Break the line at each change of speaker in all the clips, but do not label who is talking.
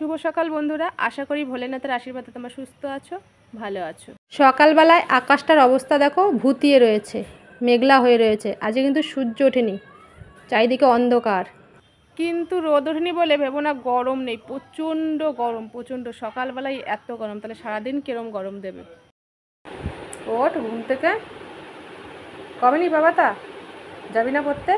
শুভ সকাল বন্ধুরা, আশা করি ভোলেনাথের আশীর্বাদে তোমরা সুস্থ আছো, ভালো আছো। সকালবেলায় আকাশটার অবস্থা দেখো, ভুতিয়ে রয়েছে, মেঘলা হয়ে রয়েছে। আজকে কিন্তু সূর্য ওঠেনি, চারিদিকে অন্ধকার, কিন্তু রোদ ওঠেনি বলে ভেবো না গরম নেই। প্রচণ্ড গরম, প্রচণ্ড। সকালবেলায় এত গরম, তাহলে সারাদিন কিরম গরম দেবে। ওঠ ঘুম থেকে, কবে নি বাবা, তা যাবি না পড়তে?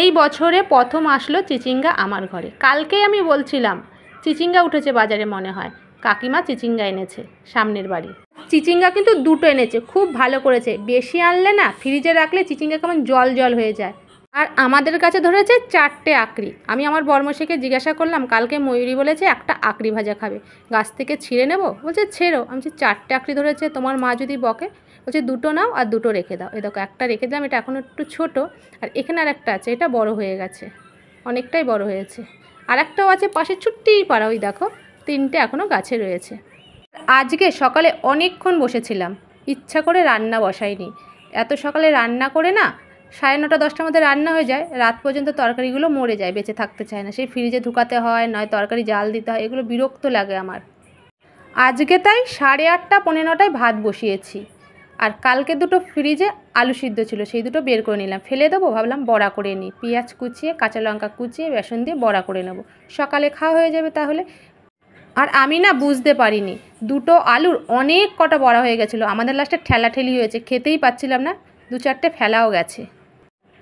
এই বছরে প্রথম আসলো চিচিঙ্গা আমার ঘরে। কালকেই আমি বলছিলাম চিচিঙ্গা উঠেছে বাজারে, মনে হয় কাকিমা চিচিঙ্গা এনেছে সামনের বাড়ি। চিচিঙ্গা কিন্তু দুটো এনেছে, খুব ভালো করেছে। বেশি আনলে না ফ্রিজে রাখলে চিচিঙ্গা কেমন জল জল হয়ে যায়। আর আমাদের কাছে ধরেছে 4টে আকরি। আমি আমার বর্মশাইকে জিজ্ঞাসা করলাম, কালকে ময়ূরী বলেছে একটা আকরি ভাজা খাবে, গাছ থেকে ছিঁড়ে নেব। বলছে ছেড়ো। আমি বলছি 4টে আকরি ধরেছে, তোমার মা যদি বকে। বলছে দুটো নাও আর দুটো রেখে দাও। এ দেখো একটা রেখে দিলাম, এটা এখন একটু ছোট, আর এখানে আর একটা আছে, এটা বড় হয়ে গেছে, অনেকটাই বড় হয়েছে। আর একটাও আছে পাশে, ছুট্টিই পাড়া, ওই দেখো 3টে এখনও গাছে রয়েছে। আজকে সকালে অনেকক্ষণ বসেছিলাম, ইচ্ছা করে রান্না বসাইনি। এত সকালে রান্না করে না 9:30 10টার মধ্যে রান্না হয়ে যায়, রাত পর্যন্ত তরকারিগুলো মরে যায়, বেঁচে থাকতে চায় না। সেই ফ্রিজে ঢুকাতে হয়, নয় তরকারি জাল দিতে হয়, এগুলো বিরক্ত লাগে আমার। আজকে তাই 8:30 পৌনে 9টায় ভাত বসিয়েছি। আর কালকে দুটো ফ্রিজে আলু সিদ্ধ ছিল, সেই দুটো বের করে নিলাম, ফেলে দেবো, ভাবলাম বড়া করে নিই। পেঁয়াজ কুচিয়ে, কাঁচা লঙ্কা কুচিয়ে, বেসন দিয়ে বড়া করে নেব, সকালে খাওয়া হয়ে যাবে তাহলে। আর আমি না বুঝতে পারিনি, দুটো আলুর অনেক কটা বড়া হয়ে গেছিলো। আমাদের লাস্টে ঠেলাঠেলি হয়েছে, খেতেই পাচ্ছিলাম না, 2-4টে ফেলাও গেছে।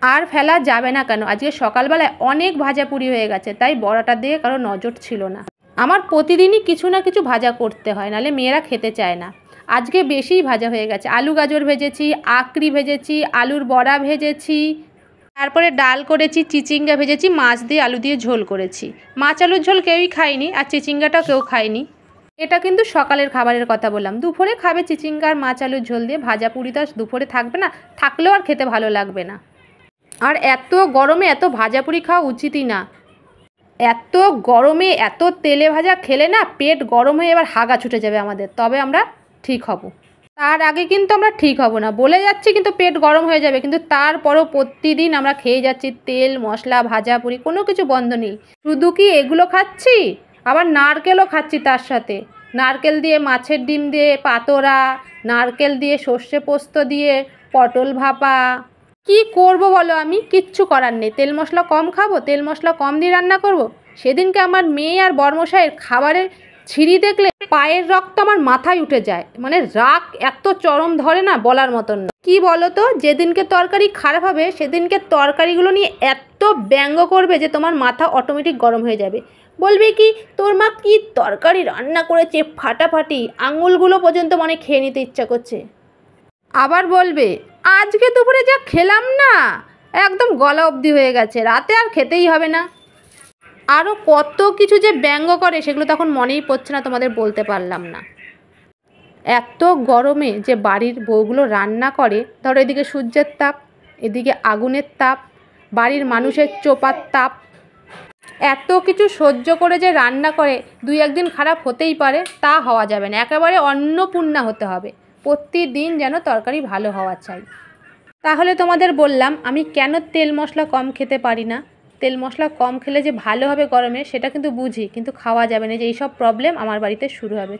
আর ফেলা যাবে না কেন, আজকে সকালবেলায় অনেক ভাজাপুরি হয়ে গেছে, তাই বড়াটা দিয়ে কারো নজর ছিল না। আমার প্রতিদিনই কিছু না কিছু ভাজা করতে হয়, নাহলে মেয়েরা খেতে চায় না। আজকে বেশিই ভাজা হয়ে গেছে, আলু গাজর ভেজেছি, আকরি ভেজেছি, আলুর বড়া ভেজেছি, তারপরে ডাল করেছি, চিচিঙ্গা ভেজেছি, মাছ দিয়ে আলু দিয়ে ঝোল করেছি। মাছ আলুর ঝোল কেউই খায়নি, আর চিচিঙ্গাটাও কেউ খায়নি। এটা কিন্তু সকালের খাবারের কথা বললাম। দুপুরে খাবে চিচিঙ্গা আর মাছ আলুর ঝোল দিয়ে। ভাজা পুরি তো দুপুরে থাকবে না, থাকলেও আর খেতে ভালো লাগবে না। আর এত গরমে এত ভাজাপুরি খাওয়া উচিতই না। এত গরমে এত তেলে ভাজা খেলে না পেট গরম হয়ে এবার হাগা ছুটে যাবে আমাদের, তবে আমরা ঠিক হব। তার আগে কিন্তু আমরা ঠিক হব না, বলে যাচ্ছি কিন্তু পেট গরম হয়ে যাবে, কিন্তু তারপরও প্রতিদিন আমরা খেয়ে যাচ্ছি তেল মশলা ভাজাপুরি, কোনো কিছু বন্ধ নেই। শুধু কি এগুলো খাচ্ছি, আবার নারকেলও খাচ্ছি তার সাথে। নারকেল দিয়ে মাছের ডিম দিয়ে পাতোড়া, নারকেল দিয়ে সর্ষে পোস্ত দিয়ে পটল ভাপা। কি করব বলো, আমি কিচ্ছু করার নেই। তেল মশলা কম খাবো, তেল মশলা কম দিয়ে রান্না করব। সেদিনকে আমার মেয়ে আর বর্মশাইয়ের খাবারের ছিঁড়ি দেখলে পায়ের রক্ত আমার মাথায় উঠে যায়, মানে রাগ এত চরম ধরে না, বলার মতন না। কি বলো তো, যেদিনকে তরকারি খারাপ হবে সেদিনকে তরকারিগুলো নিয়ে এত ব্যঙ্গ করবে যে তোমার মাথা অটোমেটিক গরম হয়ে যাবে। বলবে কি, তোর মা কি তরকারি রান্না করেছে ফাটাফাটি, আঙুলগুলো পর্যন্ত মনে খেয়ে নিতে ইচ্ছা করছে। আবার বলবে, আজকে দুপুরে যা খেলাম না, একদম গলা অবধি হয়ে গেছে, রাতে আর খেতেই হবে না। আরও কত কিছু যে ব্যঙ্গ করে, সেগুলো তখন মনেই পড়ছে না, তোমাদের বলতে পারলাম না। এত গরমে যে বাড়ির বউগুলো রান্না করে, ধরো এদিকে সূর্যের তাপ, এদিকে আগুনের তাপ, বাড়ির মানুষের চোপার তাপ, এত কিছু সহ্য করে যে রান্না করে, 2-1 দিন খারাপ হতেই পারে, তা হওয়া যাবে না, একেবারে অন্নপূর্ণা হতে হবে। প্রতিদিন যেন তরকারি ভালো হওয়া চাই। তাহলে তোমাদের বললাম আমি কেন তেল মশলা কম খেতে পারি না। তেল মশলা কম খেলে যে ভালো হবে গরমে, সেটা কিন্তু বুঝি, কিন্তু খাওয়া যাবে না, যে এইসব প্রবলেম আমার বাড়িতে শুরু হবে।